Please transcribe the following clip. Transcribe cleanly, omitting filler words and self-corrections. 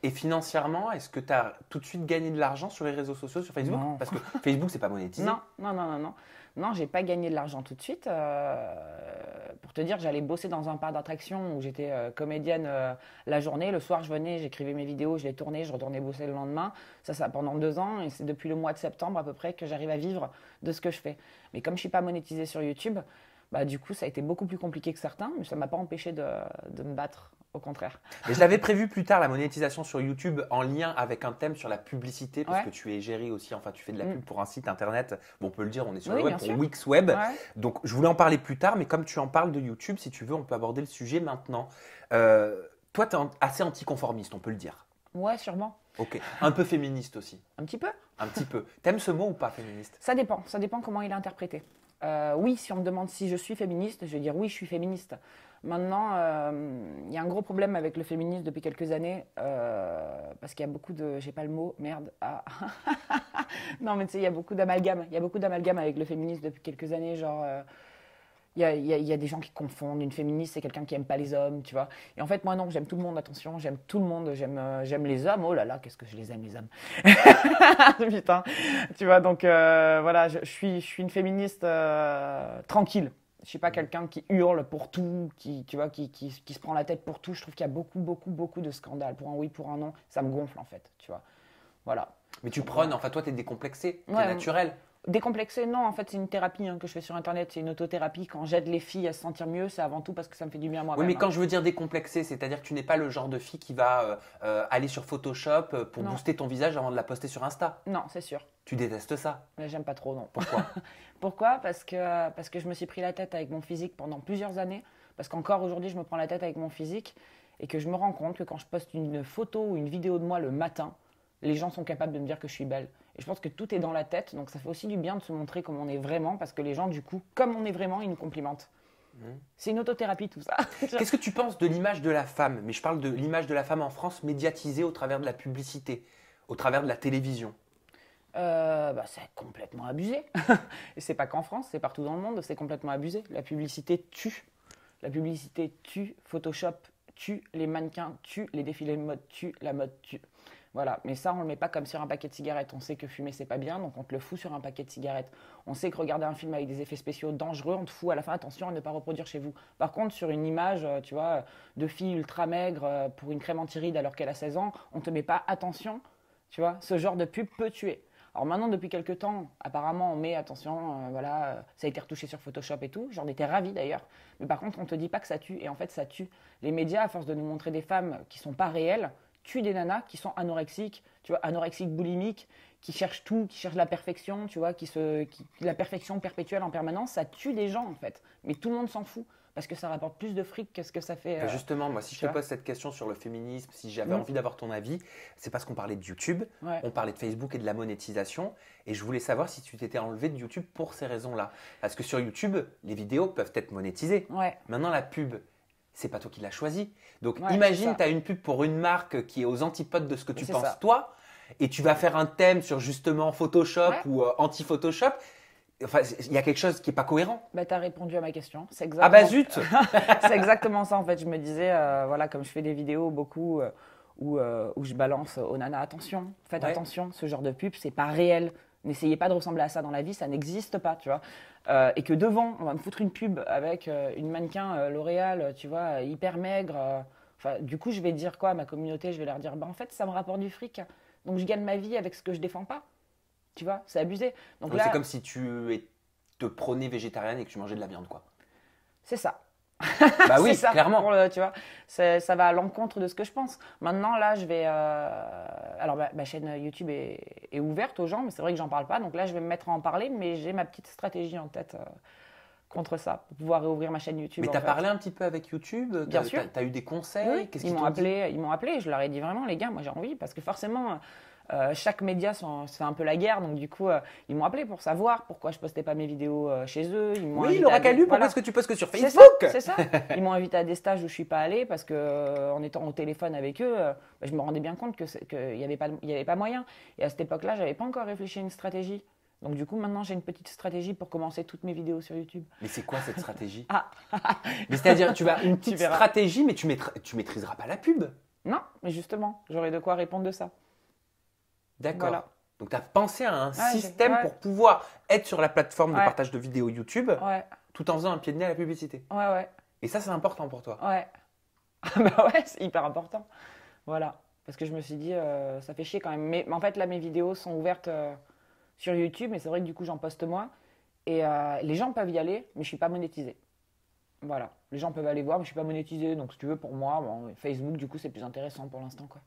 Et financièrement, est-ce que tu as tout de suite gagné de l'argent sur les réseaux sociaux, sur Facebook? Non. Parce que Facebook, c'est pas monétisé. Non, non, non, non, non. Non, j'ai pas gagné de l'argent tout de suite. Pour te dire, j'allais bosser dans un parc d'attractions où j'étais comédienne la journée. Le soir, je venais, j'écrivais mes vidéos, je les tournais, je retournais bosser le lendemain. Ça pendant 2 ans. Et c'est depuis le mois de septembre à peu près que j'arrive à vivre de ce que je fais. Mais comme je suis pas monétisée sur YouTube, bah, du coup, ça a été beaucoup plus compliqué que certains. Mais ça m'a pas empêché de me battre. Au contraire. Et je l'avais prévu plus tard, la monétisation sur YouTube en lien avec un thème sur la publicité, parce Ouais. que tu es géré aussi, enfin tu fais de la pub pour un site internet, bon, on peut le dire, on est sur Oui, le web, bien pour sûr. Wix Web. Ouais. Donc je voulais en parler plus tard, mais comme tu en parles de YouTube, si tu veux, on peut aborder le sujet maintenant. Toi, tu es assez anticonformiste, on peut le dire. Ouais, sûrement. Ok. Un peu féministe aussi, Un petit peu. un petit peu. T'aimes ce mot ou pas, féministe? Ça dépend comment il est interprété. Oui, si on me demande si je suis féministe, je vais dire oui, je suis féministe. Maintenant, il y a un gros problème avec le féminisme depuis quelques années, parce qu'il y a beaucoup de, j'ai pas le mot, merde. Ah. Non, mais tu sais, il y a beaucoup d'amalgame. Il y a beaucoup d'amalgame avec le féminisme depuis quelques années, genre. Il y a des gens qui confondent. Une féministe, c'est quelqu'un qui aime pas les hommes, tu vois. Et en fait, moi, non, j'aime tout le monde, attention, j'aime tout le monde, j'aime les hommes. Oh là là, qu'est-ce que je les aime, les hommes. Putain, tu vois, donc voilà, je suis une féministe tranquille. Je suis pas quelqu'un qui hurle pour tout, tu vois, qui se prend la tête pour tout. Je trouve qu'il y a beaucoup de scandales. Pour un oui, pour un non, ça me gonfle, en fait, tu vois. Voilà. Mais tu prônes, enfin toi, t'es décomplexé, t'es Ouais. naturel. Décomplexé, non, en fait, c'est une thérapie que je fais sur Internet, c'est une autothérapie. Quand j'aide les filles à se sentir mieux, c'est avant tout parce que ça me fait du bien à Oui, moi-même. mais quand je veux dire décomplexé, c'est-à-dire que tu n'es pas le genre de fille qui va aller sur Photoshop pour Non. booster ton visage avant de la poster sur Insta. Non, c'est sûr. Tu détestes ça. Mais j'aime pas trop, non. Pourquoi? Pourquoi? Parce que je me suis pris la tête avec mon physique pendant plusieurs années. Parce qu'encore aujourd'hui, je me prends la tête avec mon physique. Et que je me rends compte que quand je poste une photo ou une vidéo de moi le matin, les gens sont capables de me dire que je suis belle. Et je pense que tout est dans la tête. Donc ça fait aussi du bien de se montrer comme on est vraiment. Parce que les gens, du coup, comme on est vraiment, ils nous complimentent. C'est une autothérapie, tout ça. Qu'est-ce que tu penses de l'image de la femme? Mais je parle de l'image de la femme en France médiatisée au travers de la publicité, au travers de la télévision. Bah, c'est complètement abusé. Et c'est pas qu'en France, c'est partout dans le monde, c'est complètement abusé. La publicité tue. La publicité tue, Photoshop tue, les mannequins tuent, les défilés de mode tuent, la mode tue. Voilà, mais ça on le met pas comme sur un paquet de cigarettes. On sait que fumer c'est pas bien, donc on te le fout sur un paquet de cigarettes. On sait que regarder un film avec des effets spéciaux dangereux, on te fout à la fin attention à ne pas reproduire chez vous. Par contre, sur une image, tu vois, de fille ultra maigre pour une crème anti-rides alors qu'elle a 16 ans, on te met pas attention, tu vois, ce genre de pub peut tuer. Alors maintenant, depuis quelques temps, apparemment, on met attention, voilà, ça a été retouché sur Photoshop et tout. J'en étais ravie d'ailleurs. Mais par contre, on te dit pas que ça tue. Et en fait, ça tue. Les médias, à force de nous montrer des femmes qui sont pas réelles, tuent des nanas qui sont anorexiques, tu vois, anorexiques, boulimiques, qui cherchent tout, qui cherchent la perfection, tu vois, la perfection perpétuelle en permanence. Ça tue des gens en fait. Mais tout le monde s'en fout parce que ça rapporte plus de fric que ce que ça fait. Justement, moi, si je tu te vois. pose cette question sur le féminisme, si j'avais envie d'avoir ton avis, c'est parce qu'on parlait de YouTube, Ouais. on parlait de Facebook et de la monétisation, et je voulais savoir si tu t'étais enlevé de YouTube pour ces raisons-là. Parce que sur YouTube, les vidéos peuvent être monétisées. Ouais. Maintenant, la pub, c'est pas toi qui l'as choisi. Donc, Ouais, c'est imagine, ça. tu as une pub pour une marque qui est aux antipodes de ce que tu C'est penses ça. toi, et tu vas faire un thème sur justement Photoshop Ouais. ou anti-Photoshop. Enfin, il y a quelque chose qui n'est pas cohérent. Bah, t'as répondu à ma question. C'est Ah bah exactement... zut! C'est exactement ça en fait. Je me disais, voilà, comme je fais des vidéos beaucoup où je balance aux nanas, attention, faites Ouais. attention, ce genre de pub, c'est pas réel. N'essayez pas de ressembler à ça dans la vie, ça n'existe pas, tu vois. Et que devant, on va me foutre une pub avec une mannequin L'Oréal, tu vois, hyper maigre. Enfin, du coup, je vais dire quoi à ma communauté? Je vais leur dire, bah en fait, ça me rapporte du fric. Donc je gagne ma vie avec ce que je défends pas. Tu vois, c'est abusé. Donc là, C'est comme si te prônais végétarienne et que tu mangeais de la viande, quoi. c'est ça. Bah oui, C'est ça, clairement. tu vois, ça va à l'encontre de ce que je pense. Maintenant, là, je vais. Alors, ma chaîne YouTube est ouverte aux gens, mais c'est vrai que j'en parle pas. Donc là, je vais me mettre à en parler, mais j'ai ma petite stratégie en tête contre ça, pour pouvoir réouvrir ma chaîne YouTube. Mais en t'as fait. parlé un petit peu avec YouTube? Bien sûr. T'as eu des conseils? Oui, Qu'est-ce ils qu'ils m'ont t'ont dit? appelé, je leur ai dit vraiment, les gars, moi j'ai envie, parce que forcément, chaque média se fait un peu la guerre, donc du coup, ils m'ont appelé pour savoir pourquoi je postais pas mes vidéos chez eux. Ils m'ont Oui, invité il aura à qu'à des- lui, pourquoi voilà. est-ce que tu postes que sur C'est Facebook? ça, c'est ça. Ils m'ont invité à des stages où je suis pas allée parce que en étant au téléphone avec eux, bah, je me rendais bien compte qu'il y avait pas moyen. Et à cette époque-là, j'avais pas encore réfléchi à une stratégie. Donc du coup, maintenant, j'ai une petite stratégie pour commencer toutes mes vidéos sur YouTube. Mais c'est quoi cette stratégie? Ah. Mais c'est-à-dire, tu as une petite Tu verras. stratégie, mais tu maîtriseras pas la pub. Non, mais justement, j'aurais de quoi répondre de ça. D'accord. Voilà. Donc, tu as pensé à un Ouais, système ouais. pour pouvoir être sur la plateforme de Ouais. partage de vidéos YouTube Ouais, tout en faisant un pied de nez à la publicité. ouais, Et ça, c'est important pour toi. ouais. Bah ouais, c'est hyper important. Voilà. Parce que je me suis dit, ça fait chier quand même. Mais en fait, là, mes vidéos sont ouvertes sur YouTube, mais c'est vrai que du coup, j'en poste moins. Et les gens peuvent y aller, mais je suis pas monétisée. Voilà. Les gens peuvent aller voir, mais je suis pas monétisée. Donc, si tu veux, pour moi, bon, Facebook, du coup, c'est plus intéressant pour l'instant, quoi.